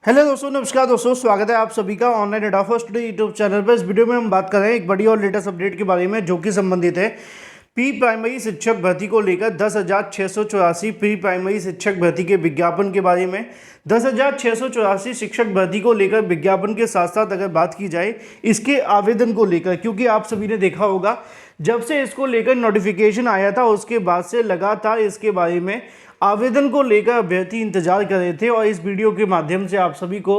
Hello दोस्तों, नमस्कार दोस्तों, स्वागत है आप सभी का ऑनलाइन एडा फर्स्ट डे यूट्यूब चैनल पर। इस वीडियो में हम बात कर रहे हैं एक बड़ी और लेटेस्ट अपडेट के बारे में जो कि संबंधित है प्री प्राइमरी शिक्षक भर्ती को लेकर 10,684 प्री प्राइमरी शिक्षक भर्ती के विज्ञापन के बारे में। 10,684 शिक्षक भर्ती को लेकर विज्ञापन के साथ साथ अगर बात की जाए इसके आवेदन को लेकर, क्योंकि आप सभी ने देखा होगा जब से इसको लेकर नोटिफिकेशन आया था उसके बाद से लगातार इसके बारे में आवेदन को लेकर अभ्यर्थी इंतजार कर रहे थे और इस वीडियो के माध्यम से आप सभी को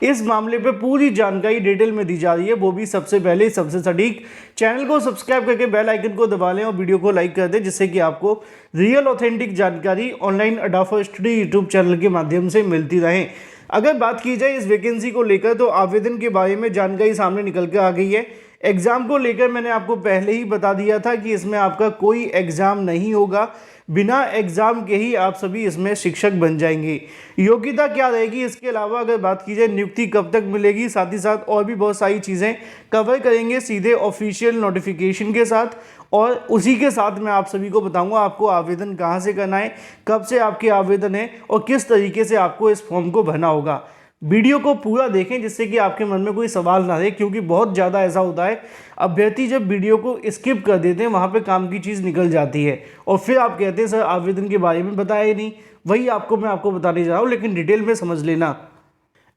इस मामले पे पूरी जानकारी डिटेल में दी जा रही है, वो भी सबसे पहले सबसे सटीक। चैनल को सब्सक्राइब करके बेल आइकन को दबा लें और वीडियो को लाइक कर दें जिससे कि आपको रियल ऑथेंटिक जानकारी ऑनलाइन अड्डा फॉर स्टडी यूट्यूब चैनल के माध्यम से मिलती रहे। अगर बात की जाए इस वैकेंसी को लेकर तो आवेदन के बारे में जानकारी सामने निकल कर आ गई है। एग्ज़ाम को लेकर मैंने आपको पहले ही बता दिया था कि इसमें आपका कोई एग्ज़ाम नहीं होगा, बिना एग्ज़ाम के ही आप सभी इसमें शिक्षक बन जाएंगे। योग्यता क्या रहेगी, इसके अलावा अगर बात की जाए नियुक्ति कब तक मिलेगी, साथ ही साथ और भी बहुत सारी चीज़ें कवर करेंगे सीधे ऑफिशियल नोटिफिकेशन के साथ। और उसी के साथ मैं आप सभी को बताऊंगा आपको आवेदन कहाँ से करना है, कब से आपके आवेदन है और किस तरीके से आपको इस फॉर्म को भरना होगा। वीडियो को पूरा देखें जिससे कि आपके मन में कोई सवाल ना रहे, क्योंकि बहुत ज़्यादा ऐसा होता है अभ्यर्थी जब वीडियो को स्किप कर देते हैं वहाँ पे काम की चीज़ निकल जाती है और फिर आप कहते हैं सर आवेदन के बारे में बताया ही नहीं। वही मैं आपको बताने जा रहा हूँ, लेकिन डिटेल में समझ लेना।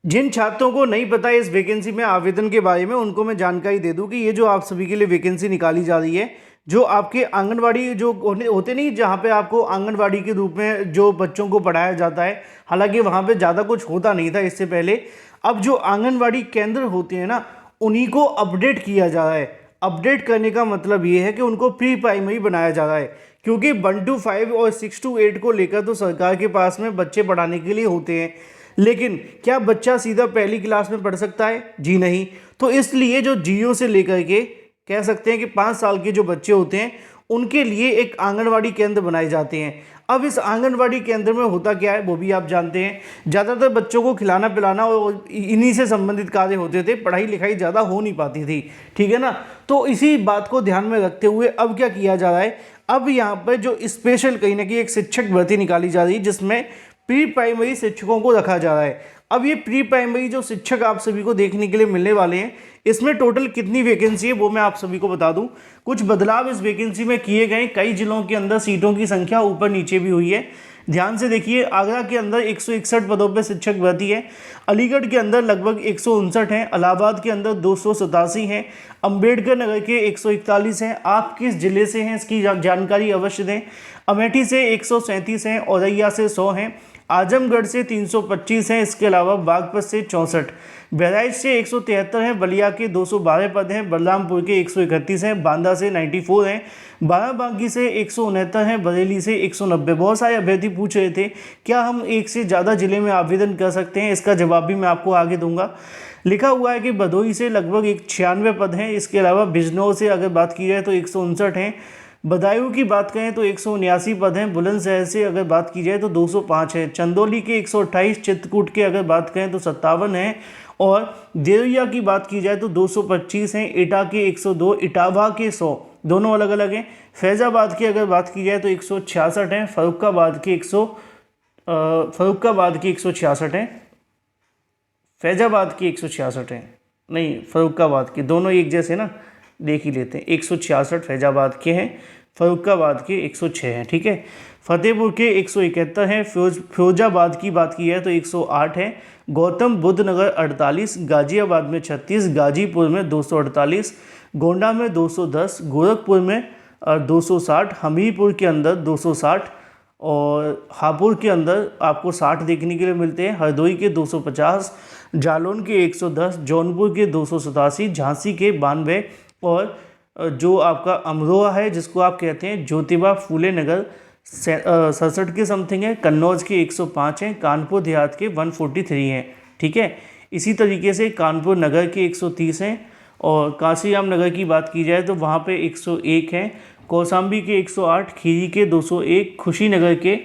जिन छात्रों को नहीं पता है इस वैकेंसी में आवेदन के बारे में उनको मैं जानकारी दे दूं कि ये जो आप सभी के लिए वैकेंसी निकाली जा रही है, जो आपके आंगनवाड़ी जो होते नहीं, जहाँ पे आपको आंगनवाड़ी के रूप में जो बच्चों को पढ़ाया जाता है, हालांकि वहाँ पे ज़्यादा कुछ होता नहीं था इससे पहले। अब जो आंगनवाड़ी केंद्र होते हैं ना, उन्हीं को अपडेट किया जा रहा है। अपडेट करने का मतलब ये है कि उनको प्री प्राइमरी बनाया जा रहा है, क्योंकि 1 to 5 और 6 to 8 को लेकर तो सरकार के पास में बच्चे पढ़ाने के लिए होते हैं, लेकिन क्या बच्चा सीधा पहली क्लास में पढ़ सकता है? जी नहीं। तो इसलिए जो 0 से लेकर के कह सकते हैं कि 5 साल के जो बच्चे होते हैं उनके लिए एक आंगनवाड़ी केंद्र बनाए जाते हैं। अब इस आंगनवाड़ी केंद्र में होता क्या है वो भी आप जानते हैं, ज़्यादातर बच्चों को खिलाना पिलाना और इन्हीं से संबंधित कार्य होते थे, पढ़ाई लिखाई ज़्यादा हो नहीं पाती थी, ठीक है ना। तो इसी बात को ध्यान में रखते हुए अब क्या किया जा रहा है, अब यहाँ पर जो स्पेशल कहीं ना कहीं एक शिक्षक भर्ती निकाली जा रही है जिसमें प्री प्राइमरी शिक्षकों को रखा जा रहा है। अब ये प्री प्राइमरी जो शिक्षक आप सभी को देखने के लिए मिलने वाले हैं, इसमें टोटल कितनी वैकेंसी है वो मैं आप सभी को बता दूं। कुछ बदलाव इस वैकेंसी में किए गए, कई जिलों के अंदर सीटों की संख्या ऊपर नीचे भी हुई है। ध्यान से देखिए, आगरा के अंदर 161 पदों पर शिक्षक भर्ती है, अलीगढ़ के अंदर लगभग 159 हैं, इलाहाबाद के अंदर 287 हैं, अम्बेडकर नगर के 141 हैं। आप किस जिले से हैं इसकी जानकारी अवश्य दें। अमेठी से 137 हैं, औरैया से 100 हैं, आजमगढ़ से 325 हैं, इसके अलावा बागपत से 64, बहराइच से 173 हैं, बलिया के 212 पद हैं, बलरामपुर के 131 हैं, बांदा से 94 हैं, बाराबंकी से 169 हैं, बरेली से 190। बहुत सारे अभ्यर्थी पूछ रहे थे क्या हम एक से ज़्यादा जिले में आवेदन कर सकते हैं, इसका जवाब भी मैं आपको आगे दूंगा। लिखा हुआ है कि भदोही से लगभग 96 पद हैं, इसके अलावा बिजनौर से अगर बात की जाए तो 159 हैं, बदायूं की बात करें तो 179 पद हैं, बुलंदशहर से अगर बात की जाए तो 205 है, चंदौली के 128, चित्रकूट के अगर बात करें तो 57 हैं और देवरिया की बात की जाए तो 225 हैं, एटा के 102, इटावा के 100, दोनों अलग अलग हैं। फैज़ाबाद की अगर बात की जाए तो 166 हैं, फर्रुखाबाद के 166 हैं, फैज़ाबाद की 166 हैं, नहीं फर्रुखाबाद के, दोनों एक जैसे ना, देख ही लेते हैं। 166 फैज़ाबाद के हैं, फर्रुखाबाद के 106 हैं, ठीक है। फतेहपुर के 171 हैं, फिरोजाबाद की बात की है तो 108 है, गौतम बुद्ध नगर 48, गाजियाबाद में 36, गाजीपुर में 248, गोंडा में 210, गोरखपुर में 260, हमीरपुर के अंदर 260 और हापुड़ के अंदर आपको 60 देखने के लिए मिलते हैं, हरदोई के 250, जालौन के 110, जौनपुर के 287, झांसी के 92 और जो आपका अमरोहा है जिसको आप कहते हैं ज्योतिबा फूले नगर 67 के समथिंग है, कन्नौज के 105 हैं, कानपुर देहात के 143 हैं, ठीक है। इसी तरीके से कानपुर नगर के 130 हैं और कांसीराम नगर की बात की जाए तो वहाँ पे 101 हैं, कौशाम्बी के 108, खीरी के 201, खुशीनगर के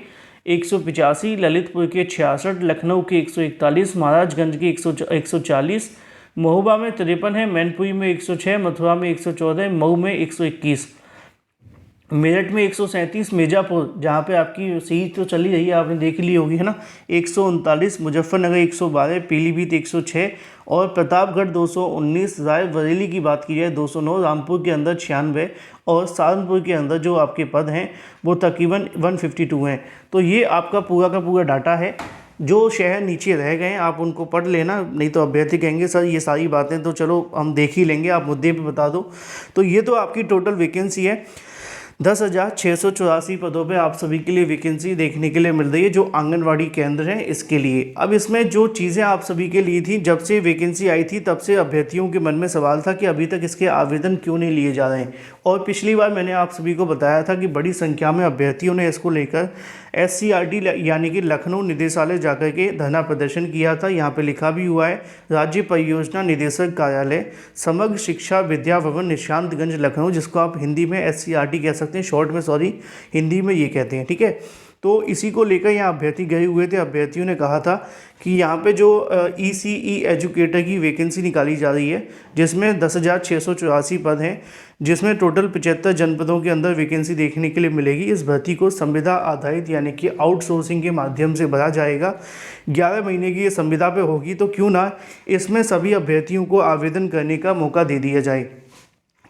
185, ललितपुर के 66, लखनऊ के 141, महाराजगंज के 140, महोबा में 53 है, मैनपुरी में 106, मथुरा में 114, मऊ में 121। मेरठ में 137, मिर्ज़ापुर जहाँ पे आपकी सीट तो चली रही है, आपने देख ली होगी है ना, 139, मुजफ्फरनगर 112, पीलीभीत 106 और प्रतापगढ़ 219, रायबरेली की बात की जाए 209, रामपुर के अंदर 96 और सहारनपुर के अंदर जो आपके पद हैं वो तकरीबन 152 हैं। तो ये आपका पूरा का पूरा डाटा है। जो शहर नीचे रह गए हैं आप उनको पढ़ लेना, नहीं तो अभ्यर्थी कहेंगे सर ये सारी बातें तो चलो हम देख ही लेंगे, आप मुद्दे पे बता दो। तो ये तो आपकी टोटल वैकेंसी है। 10,684 पदों पे आप सभी के लिए वैकेंसी देखने के लिए मिल रही है जो आंगनवाड़ी केंद्र हैं इसके लिए। अब इसमें जो चीज़ें आप सभी के लिए थी, जब से वैकेंसी आई थी तब से अभ्यर्थियों के मन में सवाल था कि अभी तक इसके आवेदन क्यों नहीं लिए जा रहे हैं। और पिछली बार मैंने आप सभी को बताया था कि बड़ी संख्या में अभ्यर्थियों ने इसको लेकर SCRT यानी कि लखनऊ निदेशालय जाकर के धरना प्रदर्शन किया था। यहाँ पे लिखा भी हुआ है, राज्य परियोजना निदेशक कार्यालय, समग्र शिक्षा विद्या भवन, निशांतगंज, लखनऊ, जिसको आप हिंदी में SCRT कह सकते हैं, शॉर्ट में, सॉरी, हिंदी में ये कहते हैं, ठीक है। तो इसी को लेकर यहाँ अभ्यर्थी गए हुए थे। अभ्यर्थियों ने कहा था कि यहाँ पे जो ECE एजुकेटर की वैकेंसी निकाली जा रही है जिसमें 10,684 पद हैं, जिसमें टोटल 75 जनपदों के अंदर वैकेंसी देखने के लिए मिलेगी। इस भर्ती को संविदा आधारित यानी कि आउटसोर्सिंग के माध्यम से भरा जाएगा। 11 महीने की ये संविदा पे होगी, तो क्यों ना इसमें सभी अभ्यर्थियों को आवेदन करने का मौका दे दिया जाए।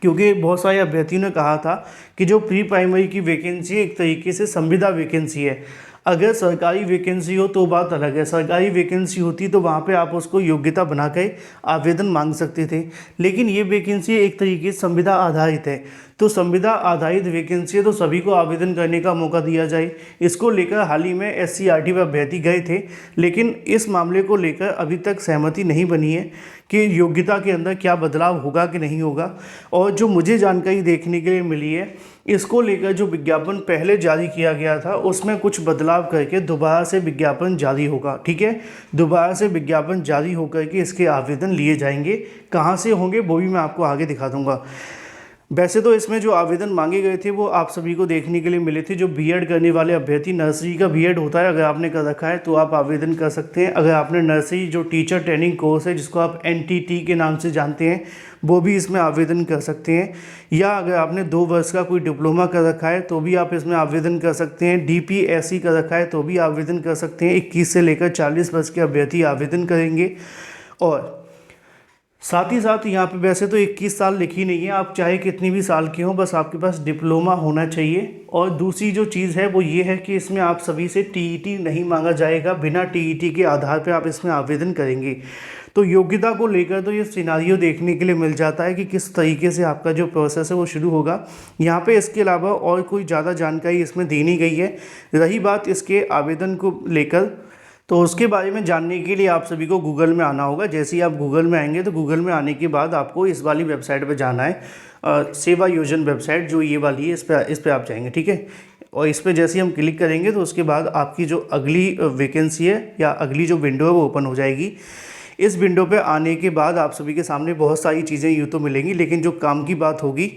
क्योंकि बहुत सारे अभ्यर्थियों ने कहा था कि जो प्री प्राइमरी की वैकेंसी एक तरीके से संविदा वैकेंसी है। अगर सरकारी वैकेंसी हो तो बात अलग है, सरकारी वैकेंसी होती तो वहाँ पे आप उसको योग्यता बना के आवेदन मांग सकते थे, लेकिन ये वैकेंसी एक तरीके से संविदा आधारित है। तो संविदा आधारित वैकेंसी है तो सभी को आवेदन करने का मौका दिया जाए। इसको लेकर हाल ही में SCRT पर अभ्यर्थी गए थे, लेकिन इस मामले को लेकर अभी तक सहमति नहीं बनी है कि योग्यता के अंदर क्या बदलाव होगा कि नहीं होगा। और जो मुझे जानकारी देखने के लिए मिली है, इसको लेकर जो विज्ञापन पहले जारी किया गया था उसमें कुछ बदलाव करके दोबारा से विज्ञापन जारी होगा, ठीक है। दोबारा से विज्ञापन जारी होकर के इसके आवेदन लिए जाएंगे। कहाँ से होंगे वो भी मैं आपको आगे दिखा दूंगा। वैसे तो इसमें जो आवेदन मांगे गए थे वो आप सभी को देखने के लिए मिले थे। जो बीएड करने वाले अभ्यर्थी, नर्सरी का बीएड होता है, अगर आपने कर रखा है तो आप आवेदन कर सकते हैं। अगर आपने नर्सरी जो टीचर ट्रेनिंग कोर्स है जिसको आप NTT के नाम से जानते हैं, वो भी इसमें आवेदन कर सकते हैं। या अगर आपने 2 वर्ष का कोई डिप्लोमा कर रखा है तो भी आप इसमें आवेदन कर सकते हैं। DPSC कर रखा है तो भी आवेदन कर सकते हैं। 21 से लेकर 40 वर्ष के अभ्यर्थी आवेदन करेंगे। और साथ ही साथ यहाँ पे वैसे तो 21 साल लिखी नहीं है, आप चाहे कितनी भी साल के हों, बस आपके पास डिप्लोमा होना चाहिए। और दूसरी जो चीज़ है वो ये है कि इसमें आप सभी से TET नहीं मांगा जाएगा। बिना TET के आधार पे आप इसमें आवेदन करेंगे। तो योग्यता को लेकर तो ये सिनारियो देखने के लिए मिल जाता है कि किस तरीके से आपका जो प्रोसेस है वो शुरू होगा। यहाँ पे इसके अलावा और कोई ज़्यादा जानकारी इसमें दी नहीं गई है। रही बात इसके आवेदन को लेकर, तो उसके बारे में जानने के लिए आप सभी को गूगल में आना होगा। जैसे ही आप गूगल में आएंगे तो गूगल में आने के बाद आपको इस वाली वेबसाइट पर जाना है, सेवा योजन वेबसाइट जो ये वाली है, इस पर आप जाएंगे, ठीक है। और इस पर जैसे ही हम क्लिक करेंगे तो उसके बाद आपकी जो अगली वैकेंसी है या अगली जो विंडो है वो ओपन हो जाएगी। इस विंडो पे आने के बाद आप सभी के सामने बहुत सारी चीज़ें यूँ तो मिलेंगी, लेकिन जो काम की बात होगी,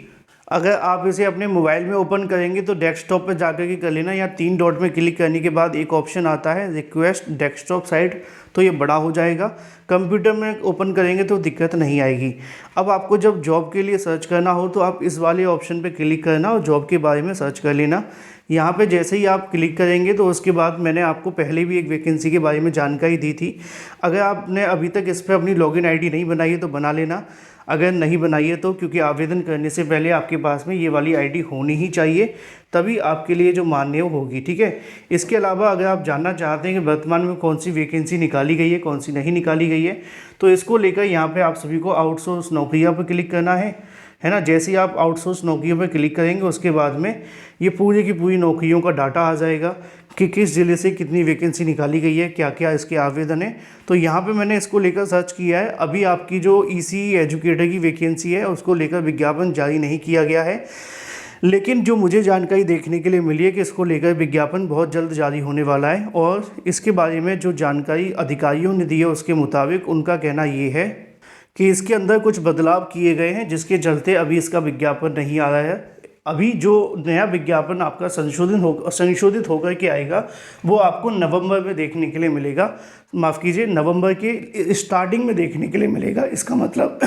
अगर आप इसे अपने मोबाइल में ओपन करेंगे तो डेस्कटॉप पर जाकर के कर लेना। या 3 डॉट में क्लिक करने के बाद एक ऑप्शन आता है रिक्वेस्ट डेस्कटॉप साइट, तो ये बड़ा हो जाएगा। कंप्यूटर में ओपन करेंगे तो दिक्कत नहीं आएगी। अब आपको जब जॉब के लिए सर्च करना हो तो आप इस वाले ऑप्शन पे क्लिक करना और जॉब के बारे में सर्च कर लेना। यहाँ पे जैसे ही आप क्लिक करेंगे तो उसके बाद मैंने आपको पहले भी एक वैकेंसी के बारे में जानकारी दी थी। अगर आपने अभी तक इस पर अपनी लॉगिन ID नहीं बनाई है तो बना लेना। अगर नहीं बनाई है तो, क्योंकि आवेदन करने से पहले आपके पास में ये वाली ID होनी ही चाहिए, तभी आपके लिए जो मान्य होगी, ठीक है। इसके अलावा अगर आप जानना चाहते हैं कि वर्तमान में कौन सी वैकेंसी निकाली गई है, कौन सी नहीं निकाली गई है, तो इसको लेकर यहाँ पे आप सभी को आउटसोर्स नौकरियाँ पर क्लिक करना है ना। जैसे ही आप आउटसोर्स नौकरियों पर क्लिक करेंगे उसके बाद में ये पूरी की पूरी नौकरियों का डाटा आ जाएगा कि किस ज़िले से कितनी वैकेंसी निकाली गई है, क्या क्या इसके आवेदन है। तो यहाँ पे मैंने इसको लेकर सर्च किया है। अभी आपकी जो ECE एजुकेटर की वैकेंसी है उसको लेकर विज्ञापन जारी नहीं किया गया है, लेकिन जो मुझे जानकारी देखने के लिए मिली है कि इसको लेकर विज्ञापन बहुत जल्द जारी होने वाला है। और इसके बारे में जो जानकारी अधिकारियों ने दी है उसके मुताबिक उनका कहना ये है कि इसके अंदर कुछ बदलाव किए गए हैं, जिसके चलते अभी इसका विज्ञापन नहीं आ रहा है। अभी जो नया विज्ञापन आपका संशोधित होकर के आएगा वो आपको नवंबर में देखने के लिए मिलेगा। माफ़ कीजिए, नवंबर के स्टार्टिंग में देखने के लिए मिलेगा। इसका मतलब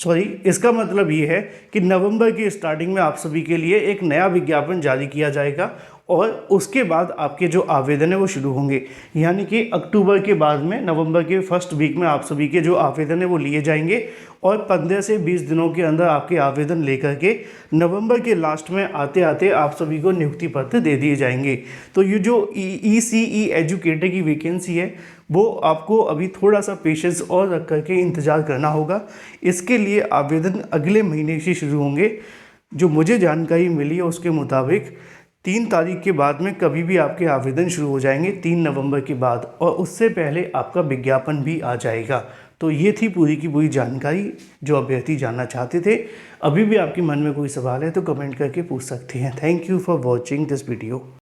इसका मतलब ये है कि नवंबर की स्टार्टिंग में आप सभी के लिए एक नया विज्ञापन जारी किया जाएगा और उसके बाद आपके जो आवेदन है वो शुरू होंगे। यानी कि अक्टूबर के बाद में नवंबर के फर्स्ट वीक में आप सभी के जो आवेदन है वो लिए जाएंगे और 15 से 20 दिनों के अंदर आपके आवेदन लेकर के नवंबर के लास्ट में आते आते आप सभी को नियुक्ति पत्र दे दिए जाएंगे। तो ये जो ECE एजुकेटर की वैकेंसी है वो आपको अभी थोड़ा सा पेशेंस और रख करके इंतज़ार करना होगा। इसके लिए आवेदन अगले महीने से शुरू होंगे। जो मुझे जानकारी मिली है उसके मुताबिक 3 तारीख के बाद में कभी भी आपके आवेदन शुरू हो जाएंगे, 3 नवंबर के बाद, और उससे पहले आपका विज्ञापन भी आ जाएगा। तो ये थी पूरी की पूरी जानकारी जो अभ्यर्थी जानना चाहते थे। अभी भी आपके मन में कोई सवाल है तो कमेंट करके पूछ सकते हैं। Thank you for watching this video.